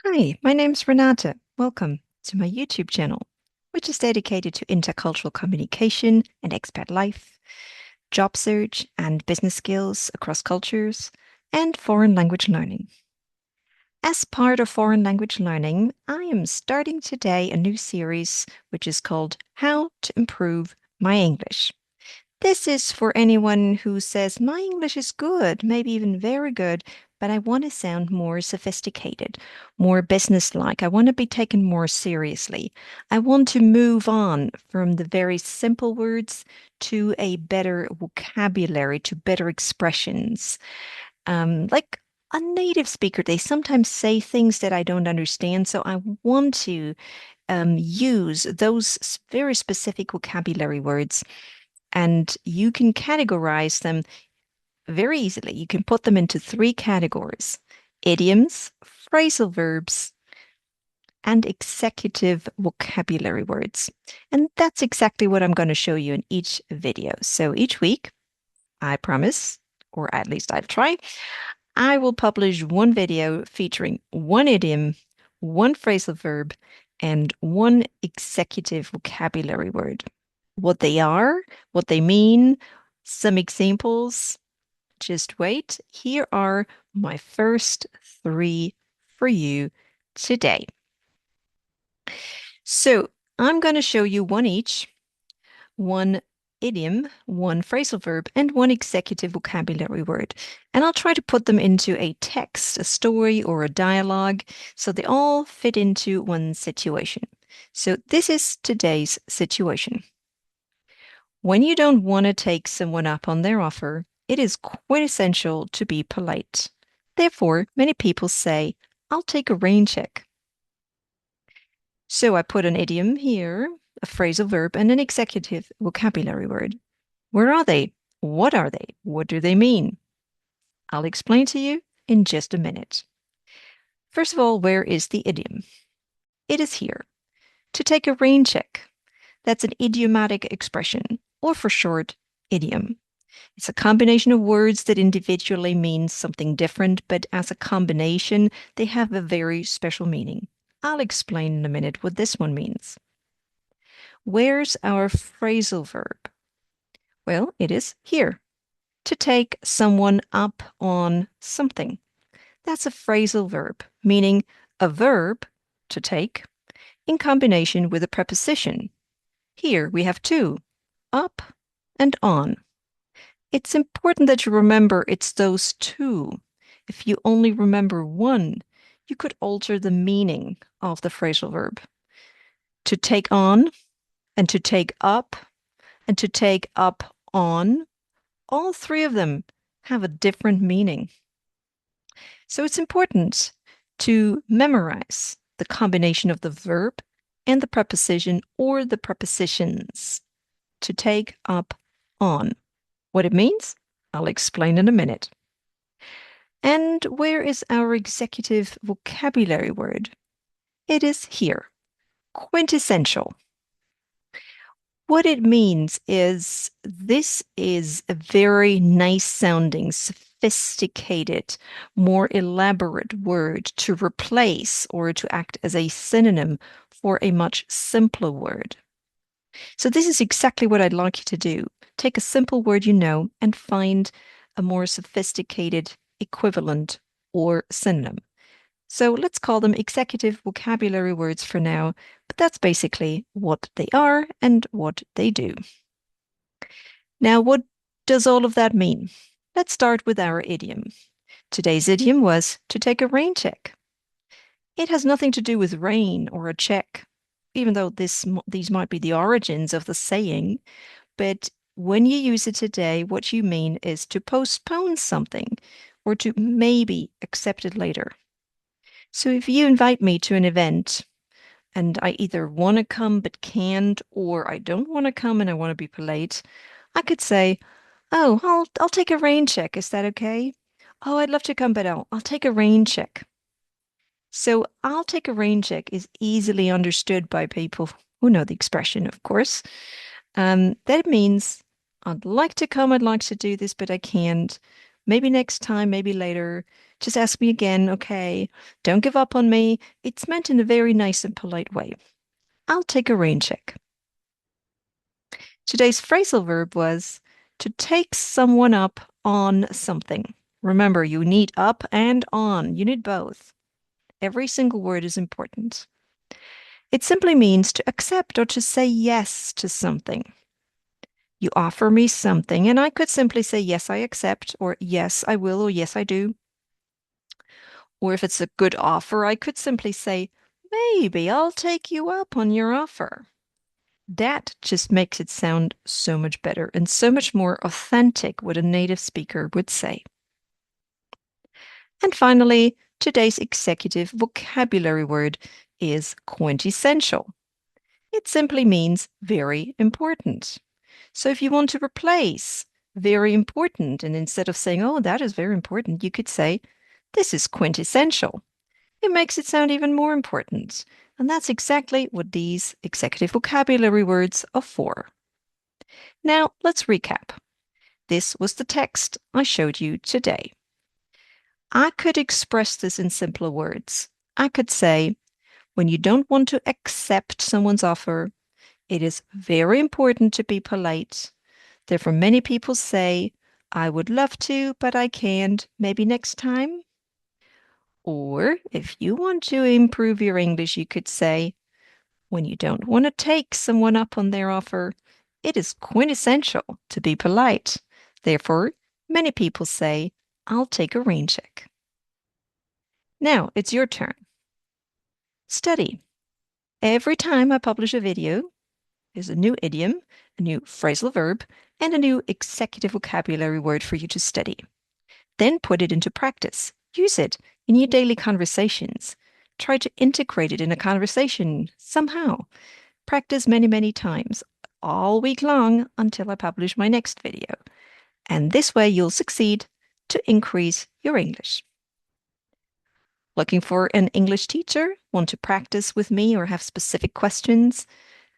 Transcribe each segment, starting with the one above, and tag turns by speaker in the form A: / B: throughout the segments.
A: Hi, my name's Renata. Welcome to my YouTube channel, which is dedicated to intercultural communication and expat life, job search and business skills across cultures, and foreign language learning. As part of foreign language learning, I am starting today a new series which is called How to Improve My English. This is for anyone who says, my English is good, maybe even very good, but I want to sound more sophisticated, more businesslike. I want to be taken more seriously. I want to move on from the very simple words to a better vocabulary, to better expressions. Like a native speaker, they sometimes say things that I don't understand, so I want to use those very specific vocabulary words and you can categorize them very easily. You can put them into three categories: idioms, phrasal verbs, and executive vocabulary words. And that's exactly what I'm going to show you in each video. So each week, I promise, or at least I'll try, I will publish one video featuring one idiom, one phrasal verb, and one executive vocabulary word. What they are, what they mean, some examples. Just wait. Here are my first three for you today. So I'm going to show you one each, one idiom, one phrasal verb, and one executive vocabulary word. And I'll try to put them into a text, a story, or a dialogue so they all fit into one situation. So this is today's situation. When you don't want to take someone up on their offer, it is quite essential to be polite. Therefore, many people say, I'll take a rain check. So I put an idiom here, a phrasal verb, and an executive vocabulary word. Where are they? What are they? What do they mean? I'll explain to you in just a minute. First of all, where is the idiom? It is here. To take a rain check. That's an idiomatic expression, or for short, idiom. It's a combination of words that individually mean something different, but as a combination, they have a very special meaning. I'll explain in a minute what this one means. Where's our phrasal verb? Well, it is here. To take someone up on something. That's a phrasal verb, meaning a verb, to take, in combination with a preposition. Here we have two, up and on. It's important that you remember it's those two. If you only remember one, you could alter the meaning of the phrasal verb. To take on and to take up and to take up on, all three of them have a different meaning. So it's important to memorize the combination of the verb and the preposition or the prepositions. To take up on. What it means, I'll explain in a minute. And where is our executive vocabulary word? It is here. Quintessential. What it means is this is a very nice sounding, sophisticated, more elaborate word to replace or to act as a synonym for a much simpler word. So this is exactly what I'd like you to do. Take a simple word you know and find a more sophisticated equivalent or synonym. So let's call them executive vocabulary words for now, but that's basically what they are and what they do. Now, what does all of that mean? Let's start with our idiom. Today's idiom was to take a rain check. It has nothing to do with rain or a check, even though these might be the origins of the saying, but when you use it today, what you mean is to postpone something or to maybe accept it later. So if you invite me to an event and I either want to come but can't, or I don't want to come and I want to be polite, I could say, "Oh, I'll take a rain check. Is that okay? Oh, I'd love to come, but I'll take a rain check." So I'll take a rain check is easily understood by people who know the expression, of course. That means I'd like to come, I'd like to do this, but I can't. Maybe next time, maybe later. Just ask me again, okay? Don't give up on me. It's meant in a very nice and polite way. I'll take a rain check. Today's phrasal verb was to take someone up on something. Remember, you need up and on. You need both. Every single word is important. It simply means to accept or to say yes to something. You offer me something, and I could simply say, yes, I accept, or yes, I will, or yes, I do. Or if it's a good offer, I could simply say, maybe I'll take you up on your offer. That just makes it sound so much better and so much more authentic, what a native speaker would say. And finally, today's executive vocabulary word is quintessential. It simply means very important. So if you want to replace very important, and instead of saying, oh, that is very important, you could say, this is quintessential. It makes it sound even more important. And that's exactly what these executive vocabulary words are for. Now, let's recap. This was the text I showed you today. I could express this in simpler words. I could say, when you don't want to accept someone's offer, it is very important to be polite. Therefore, many people say, I would love to, but I can't. Maybe next time. Or if you want to improve your English, you could say, when you don't want to take someone up on their offer, it is quintessential to be polite. Therefore, many people say, I'll take a rain check. Now it's your turn. Study. Every time I publish a video, there's a new idiom, a new phrasal verb, and a new executive vocabulary word for you to study. Then put it into practice. Use it in your daily conversations. Try to integrate it in a conversation somehow. Practice many, many times, all week long until I publish my next video. And this way you'll succeed to increase your English. Looking for an English teacher? Want to practice with me or have specific questions?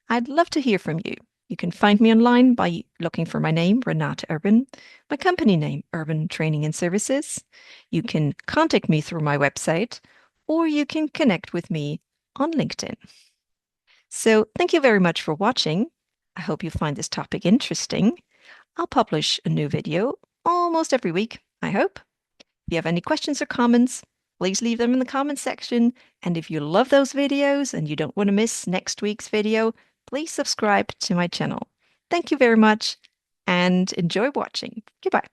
A: I'd love to hear from you. You can find me online by looking for my name, Renate Urban, my company name, Urban Training and Services. You can contact me through my website, or you can connect with me on LinkedIn. So thank you very much for watching. I hope you find this topic interesting. I'll publish a new video almost every week, I hope. If you have any questions or comments, please leave them in the comment section. And if you love those videos and you don't want to miss next week's video, please subscribe to my channel. Thank you very much and enjoy watching. Goodbye.